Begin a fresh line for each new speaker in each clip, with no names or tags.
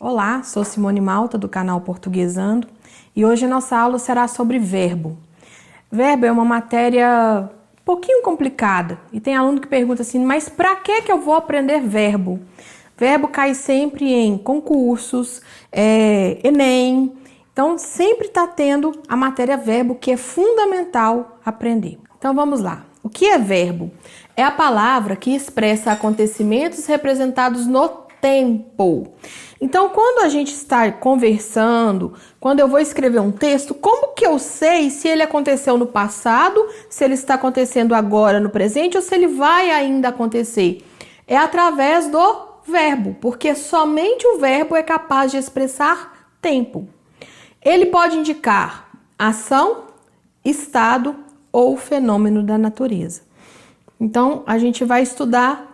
Olá, sou Simone Malta do canal Portuguesando e hoje a nossa aula será sobre verbo. Verbo é uma matéria um pouquinho complicada e tem aluno que pergunta assim, mas para que eu vou aprender verbo? Verbo cai sempre em concursos, Enem, então sempre está tendo a matéria verbo que é fundamental aprender. Então vamos lá. O que é verbo? É a palavra que expressa acontecimentos representados no tempo. Então, quando a gente está conversando, quando eu vou escrever um texto, como que eu sei se ele aconteceu no passado, se ele está acontecendo agora no presente ou se ele vai ainda acontecer? É através do verbo, porque somente o verbo é capaz de expressar tempo. Ele pode indicar ação, estado ou fenômeno da natureza. Então, a gente vai estudar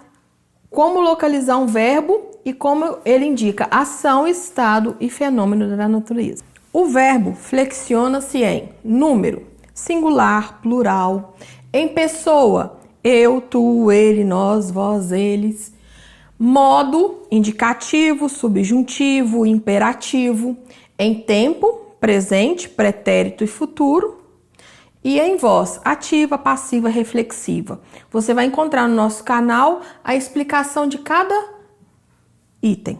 como localizar um verbo e como ele indica ação, estado e fenômeno da natureza. O verbo flexiona-se em número, singular, plural, em pessoa, eu, tu, ele, nós, vós, eles, modo, indicativo, subjuntivo, imperativo, em tempo, presente, pretérito e futuro, e em voz, ativa, passiva, reflexiva. Você vai encontrar no nosso canal a explicação de cada item.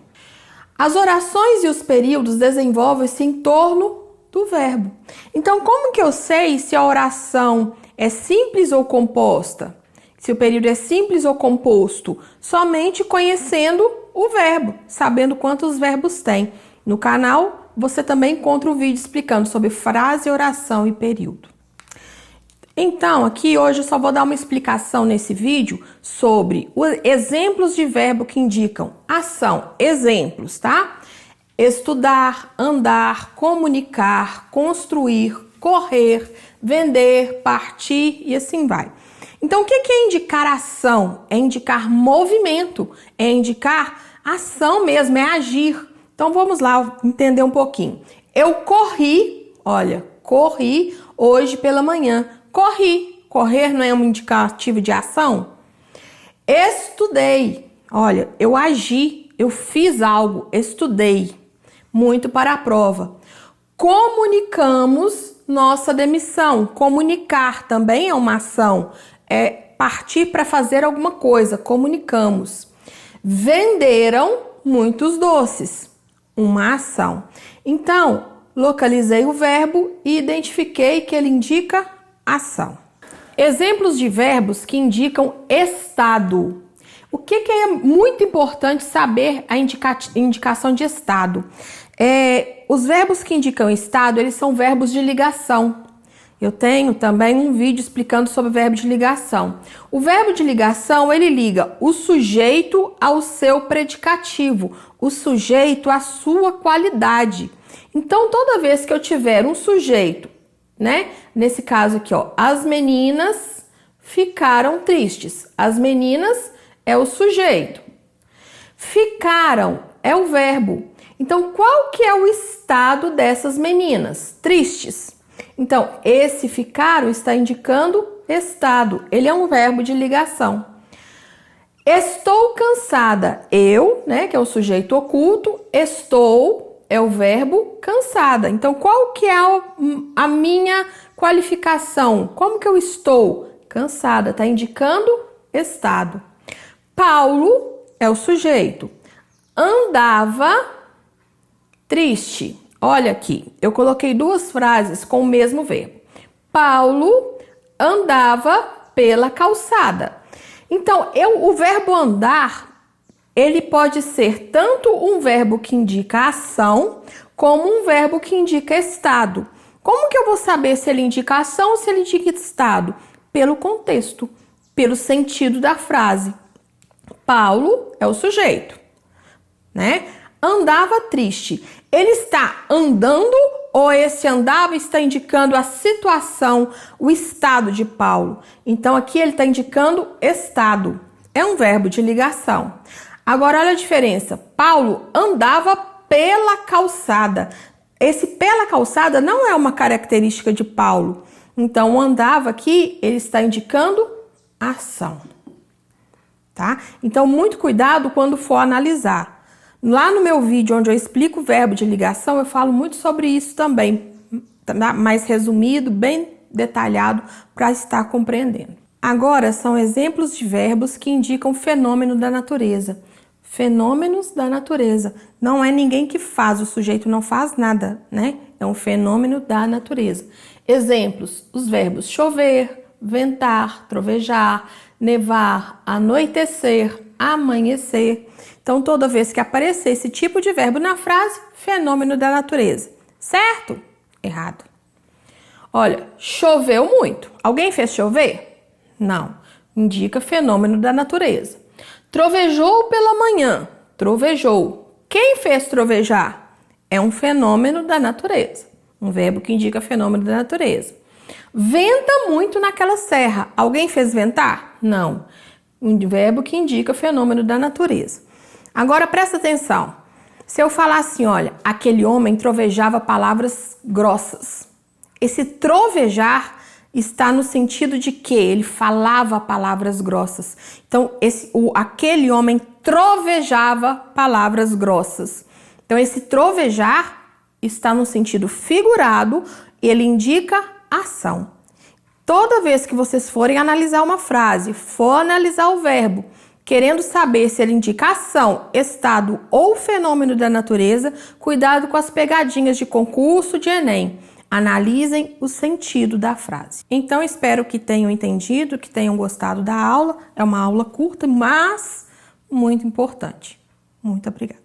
As orações e os períodos desenvolvem-se em torno do verbo. Então, como que eu sei se a oração é simples ou composta? Se o período é simples ou composto? Somente conhecendo o verbo, sabendo quantos verbos tem. No canal, você também encontra o vídeo explicando sobre frase, oração e período. Então, aqui hoje eu só vou dar uma explicação nesse vídeo sobre exemplos de verbo que indicam ação. Exemplos, tá? Estudar, andar, comunicar, construir, correr, vender, partir e assim vai. Então, o que é indicar ação? É indicar movimento, é indicar ação mesmo, é agir. Então, vamos lá entender um pouquinho. Eu corri, olha, corri hoje pela manhã. Corri. Correr não é um indicativo de ação? Estudei. Olha, eu agi, eu fiz algo, estudei. Muito para a prova. Comunicamos nossa demissão. Comunicar também é uma ação. É partir para fazer alguma coisa. Comunicamos. Venderam muitos doces. Uma ação. Então, localizei o verbo e identifiquei que ele indica ação. Exemplos de verbos que indicam estado. O que é muito importante saber a indicação de estado? Os verbos que indicam estado, eles são verbos de ligação. Eu tenho também um vídeo explicando sobre o verbo de ligação. O verbo de ligação, ele liga o sujeito ao seu predicativo, o sujeito à sua qualidade. Então, toda vez que eu tiver um sujeito, né? Nesse caso aqui, ó, as meninas ficaram tristes. As meninas é o sujeito. Ficaram é o verbo. Então, qual que é o estado dessas meninas? Tristes. Então, esse ficaram está indicando estado. Ele é um verbo de ligação. Estou cansada. Eu, né, que é o sujeito oculto, estou é o verbo cansada. Então, qual que é a minha qualificação? Como que eu estou? Cansada. Está indicando estado. Paulo é o sujeito. Andava triste. Olha aqui, eu coloquei duas frases com o mesmo verbo. Paulo andava pela calçada. Então, o verbo andar, ele pode ser tanto um verbo que indica ação, como um verbo que indica estado. Como que eu vou saber se ele indica ação ou se ele indica estado? Pelo contexto, pelo sentido da frase. Paulo é o sujeito, né? Andava triste. Ele está andando ou esse andava está indicando a situação, o estado de Paulo? Então, aqui ele está indicando estado. É um verbo de ligação. Agora, olha a diferença. Paulo andava pela calçada. Esse pela calçada não é uma característica de Paulo. Então, andava aqui, ele está indicando ação. Tá? Então, muito cuidado quando for analisar. Lá no meu vídeo onde eu explico o verbo de ligação, eu falo muito sobre isso também, mais resumido, bem detalhado para estar compreendendo. Agora são exemplos de verbos que indicam fenômeno da natureza. Fenômenos da natureza. Não é ninguém que faz, o sujeito não faz nada, né? É um fenômeno da natureza. Exemplos: os verbos chover, ventar, trovejar, nevar, anoitecer, amanhecer. Então, toda vez que aparecer esse tipo de verbo na frase, fenômeno da natureza. Certo? Errado. Olha, choveu muito. Alguém fez chover? Não. Indica fenômeno da natureza. Trovejou pela manhã. Trovejou. Quem fez trovejar? É um fenômeno da natureza. Um verbo que indica fenômeno da natureza. Venta muito naquela serra. Alguém fez ventar? Não. Um verbo que indica fenômeno da natureza. Agora presta atenção. Se eu falar assim, olha, aquele homem trovejava palavras grossas. Esse trovejar está no sentido de que ele falava palavras grossas. Então, aquele homem trovejava palavras grossas. Então, esse trovejar está no sentido figurado, ele indica ação. Toda vez que vocês forem analisar uma frase, for analisar o verbo, querendo saber se ele indica ação, estado ou fenômeno da natureza, cuidado com as pegadinhas de concurso de Enem. Analisem o sentido da frase. Então, espero que tenham entendido, que tenham gostado da aula. É uma aula curta, mas muito importante. Muito obrigada.